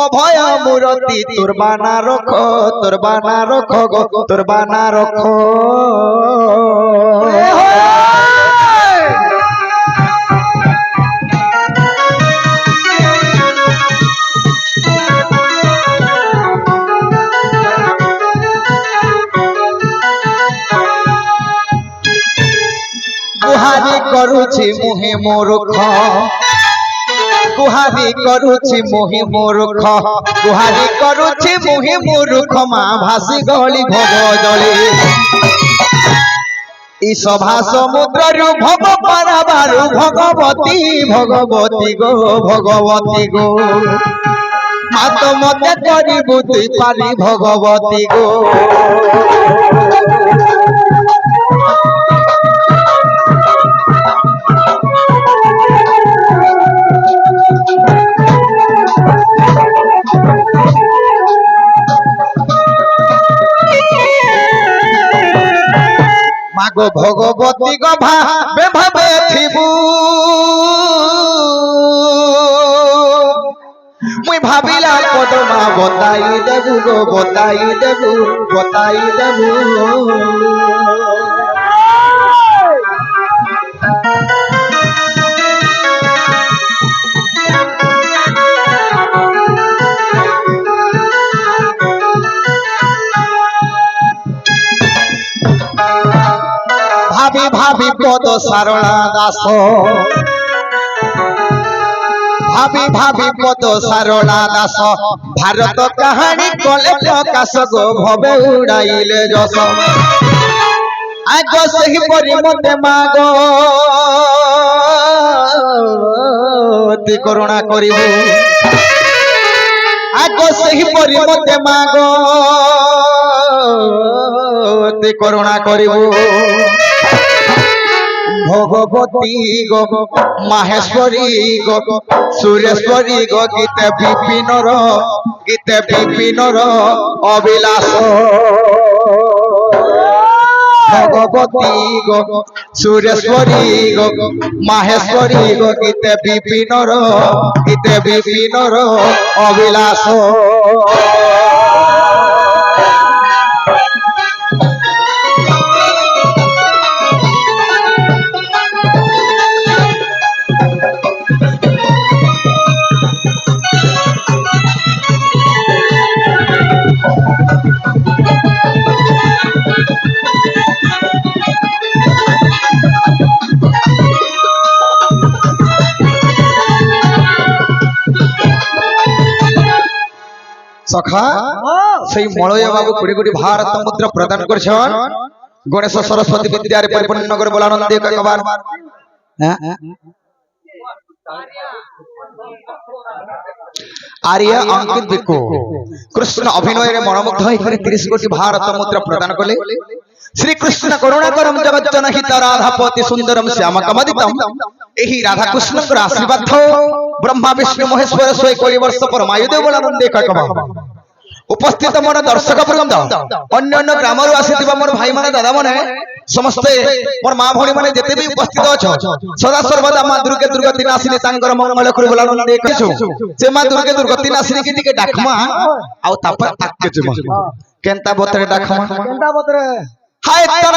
অভয় মূরতি তোর বানা রখ, তোর বানা রখ গো, তোর বানা রখ। গুহারি করুছি মুহে মূর্খ, গুহারি করুছি মুহে মূর্খ, গুহারি করুছি মুহে মূর্খ, মা ভাসি গলি ভব জলে। ই সভা সমুদ্ররু ভব পারাবারু ভগবতী, ভগবতী গো, ভগবতী গো। মা তো মতে করিবু তুই পারি ভগবতী গো। মাগো ভগবতী গো ভাবে ভাবে থিবু, মুই ভাবিলা পদমা বতাই দেবু গো, বতাই দেবু, বতাই দেবু। ভাবি ভাবি পদ সারণা দাস, ভাবি ভাবি পদ সারণা দাস। ভারত কাহাণী কলে প্রকাশ গো, ভবে উড়াইলে যশ। আগ সেহিপরি মতে মাগ করুণা করিবু, আগ সেহিপরি মতে মাগ করুণা করিবু। ভগবতী গো, মাহেশ্বরী গো, সুরেশ্বরী গো, গীতে বিপিনর, গীতে বিপিনর অবিলাস। ভগবতী গো, সুরেশ্বরী গো, মাহেশ্বরী গো, গীতে বিপিনর, গীতে বিপিনর অবিলাস। সখা সেই মলয় বাবু কোটি কোটি ভারত মুদ্রা প্রদান করছেন। গণেশ সরস্বতী বিদ্যারে পরিপূর্ণ করে বলানন্দে একবার। আরিয়া অঙ্কিত বিকু কৃষ্ণ অভিনয়ের মনোমুগ্ধ হয়ে 30 কোটি ভারত মুদ্রা প্রদান কলে। শ্রীকৃষ্ণ করুণাকরম জগজ্জনহিত রাধাপতি সুন্দরম শ্যামকমদিতম। ଏହି ରାଧା କୃଷ୍ଣଙ୍କର ଆଶୀର୍ବାଦ ବ୍ରହ୍ମା ବିଷ୍ଣୁ ମହେଶ୍ୱର 120 ବର୍ଷ ପରମାୟୁଦେବ ବଳାନନ୍ଦେ କକବା। ଉପସ୍ଥିତ ମୋର ଦର୍ଶକ ବୃନ୍ଦ, ଅନ୍ୟ ଅନ୍ୟ ଗ୍ରାମରୁ ଆସିଥିବା ମୋର ଭାଇମାନେ ଦାଦାମାନେ ସମସ୍ତେ ମୋର ମା ଭଉଣୀ ମାନେ ଯେତେ ବି ଉପସ୍ଥିତ ଅଛ, ସଦା ସର୍ବଦା ମା ଦୁର୍ଗେ ଦୁର୍ଗତି ନାସିନୀ ତାଙ୍କର ମଙ୍ଗଳ କରୁ ବଳାନନ୍ଦେ କହିଛୁ। ସେ ମା ଦୁର୍ଗେ ଦୁର୍ଗତି ନାସିନୀ କି ଟିକେ ଡାକମା ଆଉ ତାପରେ ଆକେ ଯିମା। କେନ୍ତା ବତରେ ଡାକମା, କେନ୍ତା ବତରେ ହାୟ ତର